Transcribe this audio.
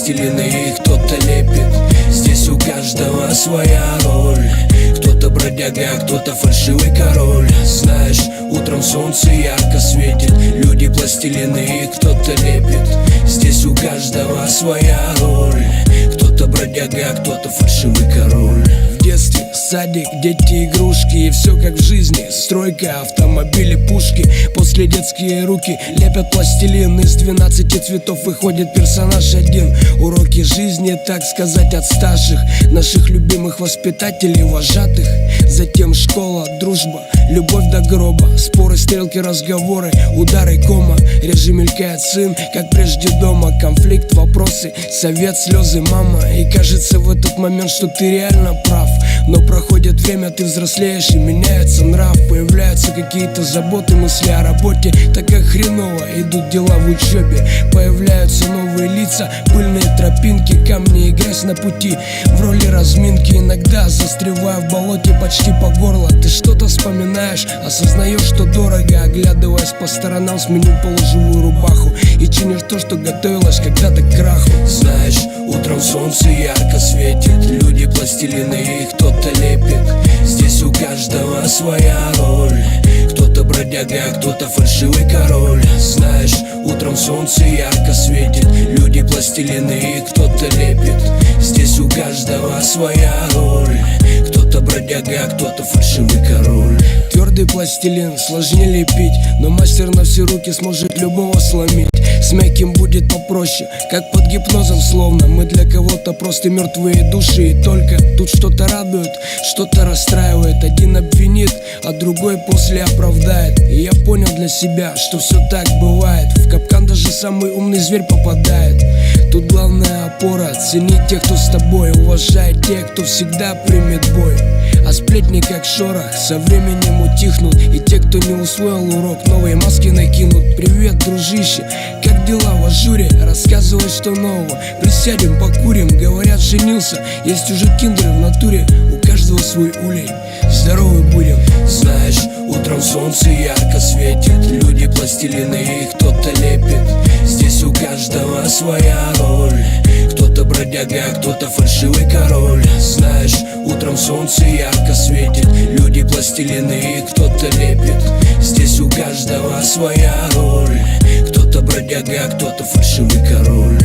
пластилины, и кто-то лепит. Здесь у каждого своя роль. Кто-то бродяга, а кто-то фальшивый король. Знаешь, утром солнце ярко светит, люди пластилины, и кто-то лепит. Здесь у каждого своя роль. Кто-то бродяга, а кто-то фальшивый король. В детстве садик, дети, игрушки, и все как в жизни. Стройка, автомобили, пушки. После детские руки лепят пластилин. Из 12 цветов выходит персонаж один. Уроки жизни, так сказать, от старших, наших любимых воспитателей, вожатых. Затем школа, дружба, любовь до гроба. Споры, стрелки, разговоры, удары, кома. Реже мелькает сын, как прежде дома. Конфликт, вопросы, совет, слезы, мама. И кажется в этот момент, что ты реально прав. Но проходит время, ты взрослеешь и меняется нрав. Появляются какие-то заботы, мысли о работе. Так как хреново идут дела в учебе. Появляются новые лица, пыльные тропинки, камни и грязь на пути. В роли разминки иногда застреваю в болоте почти по горло. Ты что-то вспоминаешь, осознаешь, что дорого. Оглядываясь по сторонам, сменил полуживую рубаху и чинишь то, что готовилось когда-то к краху. Знаешь, утром солнце ярко светит, люди пластилины, и кто-то лепит. Здесь у каждого своя роль. Кто-то бродяга, а кто-то фальшивый король. Знаешь, утром солнце ярко светит, люди пластилины, и кто-то лепит. Здесь у каждого своя роль. Кто-то бродяга, а кто-то фальшивый король. Твердый пластилин сложнее лепить, но мастер на все руки сможет любого сломить. С мягким будет попроще, как под гипнозом словно. Мы для кого-то просто мертвые души. И только тут что-то радует, что-то расстраивает. Один обвинит, а другой после оправдает. И я понял для себя, что все так бывает. В капкан даже самый умный зверь попадает. Тут главная опора, цени тех, кто с тобой. Уважай тех, кто всегда примет бой. А сплетни как шорох со временем утихнут. И те, кто не усвоил урок, новые маски накинут. Привет, дружище, как дела в ажуре? Рассказывай, что нового. Присядем, покурим, говорят, женился. Есть уже киндеры в натуре, у каждого свой улей. Здоровы будем. Знаешь, утром солнце ярко светит, люди пластилины, и кто-то лепит. Здесь у каждого своя роль. Кто-то бродяга, а кто-то фальшивый король. Знаешь, утром солнце ярко светит, люди пластилины, и кто-то лепит. Здесь у каждого своя роль. Кто-то бродяга, а кто-то фальшивый король.